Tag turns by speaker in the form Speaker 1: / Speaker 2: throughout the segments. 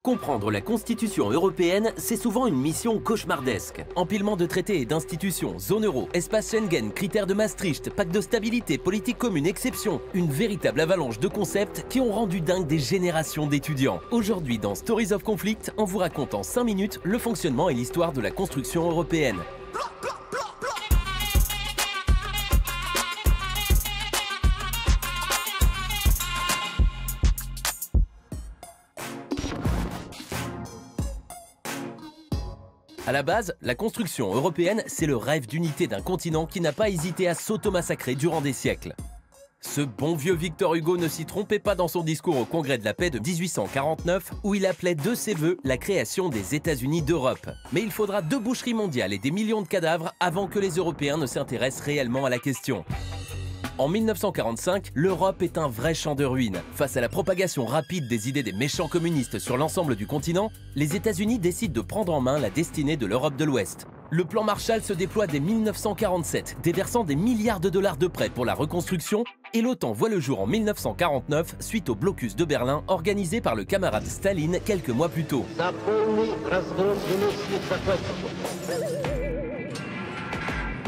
Speaker 1: Comprendre la Constitution européenne, c'est souvent une mission cauchemardesque. Empilement de traités et d'institutions, zone euro, espace Schengen, critères de Maastricht, pacte de stabilité, politique commune, exception. Une véritable avalanche de concepts qui ont rendu dingue des générations d'étudiants. Aujourd'hui, dans Stories of Conflict, on vous raconte en 5 minutes le fonctionnement et l'histoire de la construction européenne. À la base, la construction européenne, c'est le rêve d'unité d'un continent qui n'a pas hésité à s'automassacrer durant des siècles. Ce bon vieux Victor Hugo ne s'y trompait pas dans son discours au Congrès de la paix de 1849, où il appelait de ses vœux la création des États-Unis d'Europe. Mais il faudra 2 boucheries mondiales et des millions de cadavres avant que les Européens ne s'intéressent réellement à la question. En 1945, l'Europe est un vrai champ de ruines. Face à la propagation rapide des idées des méchants communistes sur l'ensemble du continent, les États-Unis décident de prendre en main la destinée de l'Europe de l'Ouest. Le plan Marshall se déploie dès 1947, déversant des milliards de dollars de prêts pour la reconstruction, et l'OTAN voit le jour en 1949 suite au blocus de Berlin organisé par le camarade Staline quelques mois plus tôt.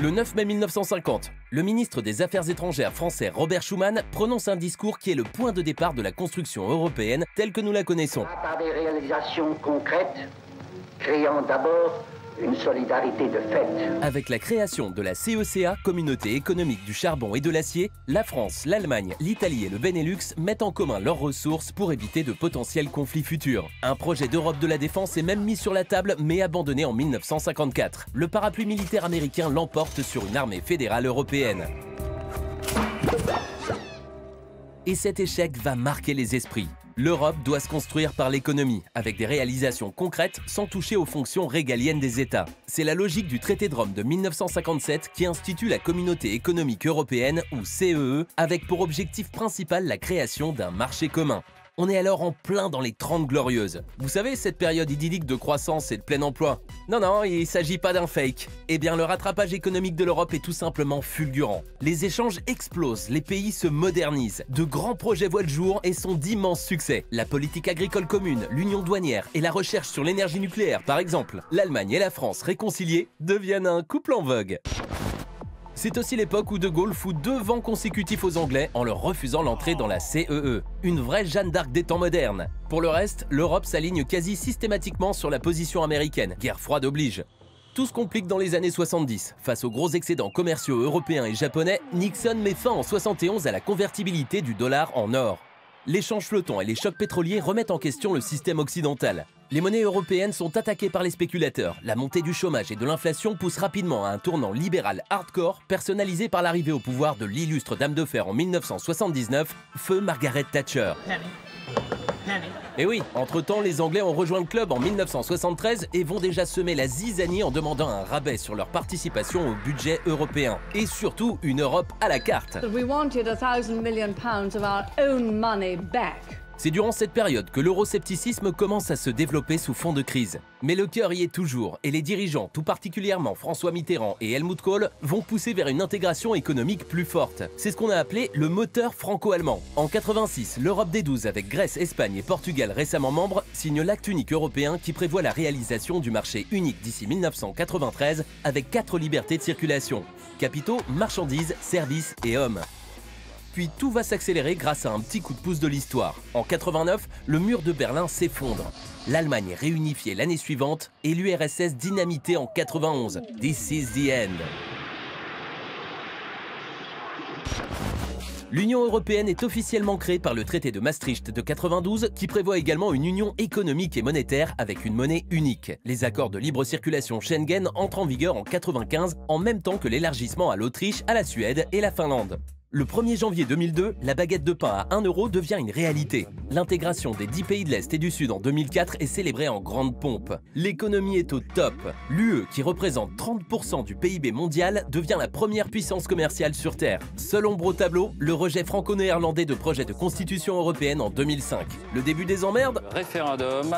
Speaker 1: Le 9 mai 1950, le ministre des Affaires étrangères français Robert Schuman prononce un discours qui est le point de départ de la construction européenne telle que nous la connaissons.
Speaker 2: Par des réalisations concrètes, créant d'abord une solidarité de fait.
Speaker 1: Avec la création de la CECA, Communauté économique du charbon et de l'acier, la France, l'Allemagne, l'Italie et le Benelux mettent en commun leurs ressources pour éviter de potentiels conflits futurs. Un projet d'Europe de la défense est même mis sur la table mais abandonné en 1954. Le parapluie militaire américain l'emporte sur une armée fédérale européenne. Et cet échec va marquer les esprits. L'Europe doit se construire par l'économie, avec des réalisations concrètes sans toucher aux fonctions régaliennes des États. C'est la logique du traité de Rome de 1957 qui institue la Communauté économique européenne, ou CEE, avec pour objectif principal la création d'un marché commun. On est alors en plein dans les 30 glorieuses. Vous savez, cette période idyllique de croissance et de plein emploi? Non, il ne s'agit pas d'un fake. Eh bien, le rattrapage économique de l'Europe est tout simplement fulgurant. Les échanges explosent, les pays se modernisent. De grands projets voient le jour et sont d'immenses succès. La politique agricole commune, l'union douanière et la recherche sur l'énergie nucléaire, par exemple. L'Allemagne et la France réconciliées deviennent un couple en vogue. C'est aussi l'époque où De Gaulle fout 2 vents consécutifs aux Anglais en leur refusant l'entrée dans la CEE. Une vraie Jeanne d'Arc des temps modernes. Pour le reste, l'Europe s'aligne quasi systématiquement sur la position américaine. Guerre froide oblige. Tout se complique dans les années 70. Face aux gros excédents commerciaux européens et japonais, Nixon met fin en 71 à la convertibilité du dollar en or. L'échange flottant et les chocs pétroliers remettent en question le système occidental. Les monnaies européennes sont attaquées par les spéculateurs. La montée du chômage et de l'inflation pousse rapidement à un tournant libéral hardcore, personnalisé par l'arrivée au pouvoir de l'illustre dame de fer en 1979, feu Margaret Thatcher. Et oui, entre-temps, les Anglais ont rejoint le club en 1973 et vont déjà semer la zizanie en demandant un rabais sur leur participation au budget européen. Et surtout, une Europe à la carte.
Speaker 3: We wanted £1,000 million of our own money back.
Speaker 1: C'est durant cette période que l'euroscepticisme commence à se développer sous fond de crise. Mais le cœur y est toujours, et les dirigeants, tout particulièrement François Mitterrand et Helmut Kohl, vont pousser vers une intégration économique plus forte. C'est ce qu'on a appelé le moteur franco-allemand. En 86, l'Europe des 12, avec Grèce, Espagne et Portugal récemment membres, signe l'acte unique européen qui prévoit la réalisation du marché unique d'ici 1993 avec 4 libertés de circulation. Capitaux, marchandises, services et hommes. Puis tout va s'accélérer grâce à un petit coup de pouce de l'histoire. En 89, le mur de Berlin s'effondre. L'Allemagne est réunifiée l'année suivante et l'URSS dynamitée en 91. This is the end. L'Union européenne est officiellement créée par le traité de Maastricht de 92 qui prévoit également une union économique et monétaire avec une monnaie unique. Les accords de libre circulation Schengen entrent en vigueur en 95 en même temps que l'élargissement à l'Autriche, à la Suède et la Finlande. Le 1er janvier 2002, la baguette de pain à 1 € devient une réalité. L'intégration des 10 pays de l'Est et du Sud en 2004 est célébrée en grande pompe. L'économie est au top. L'UE, qui représente 30% du PIB mondial, devient la première puissance commerciale sur Terre. Seule ombre au tableau, le rejet franco-néerlandais de projet de constitution européenne en 2005. Le début des emmerdes ?
Speaker 4: Le référendum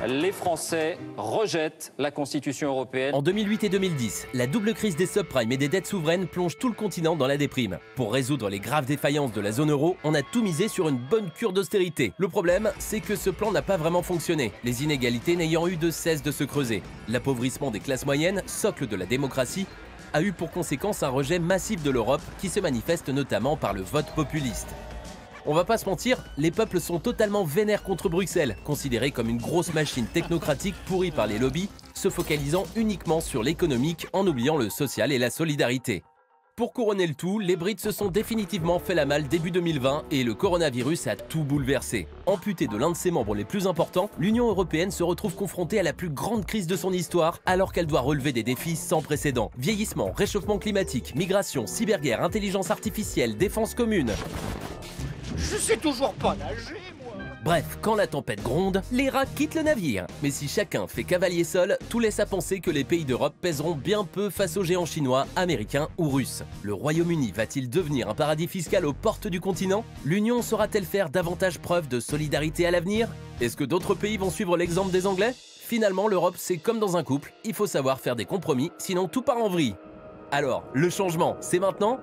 Speaker 4: Les Français rejettent la Constitution européenne.
Speaker 1: En 2008 et 2010, la double crise des subprimes et des dettes souveraines plonge tout le continent dans la déprime. Pour résoudre les graves défaillances de la zone euro, on a tout misé sur une bonne cure d'austérité. Le problème, c'est que ce plan n'a pas vraiment fonctionné, les inégalités n'ayant eu de cesse de se creuser. L'appauvrissement des classes moyennes, socle de la démocratie, a eu pour conséquence un rejet massif de l'Europe qui se manifeste notamment par le vote populiste. On va pas se mentir, les peuples sont totalement vénères contre Bruxelles, considérée comme une grosse machine technocratique pourrie par les lobbies, se focalisant uniquement sur l'économique en oubliant le social et la solidarité. Pour couronner le tout, les Brits se sont définitivement fait la malle début 2020 et le coronavirus a tout bouleversé. Amputée de l'un de ses membres les plus importants, l'Union européenne se retrouve confrontée à la plus grande crise de son histoire alors qu'elle doit relever des défis sans précédent. Vieillissement, réchauffement climatique, migration, cyberguerre, intelligence artificielle, défense commune.
Speaker 5: Je sais toujours pas nager, moi.
Speaker 1: Bref, quand la tempête gronde, les rats quittent le navire. Mais si chacun fait cavalier seul, tout laisse à penser que les pays d'Europe pèseront bien peu face aux géants chinois, américains ou russes. Le Royaume-Uni va-t-il devenir un paradis fiscal aux portes du continent? L'Union saura-t-elle faire davantage preuve de solidarité à l'avenir? Est-ce que d'autres pays vont suivre l'exemple des Anglais? Finalement, l'Europe, c'est comme dans un couple, il faut savoir faire des compromis, sinon tout part en vrille. Alors, le changement, c'est maintenant?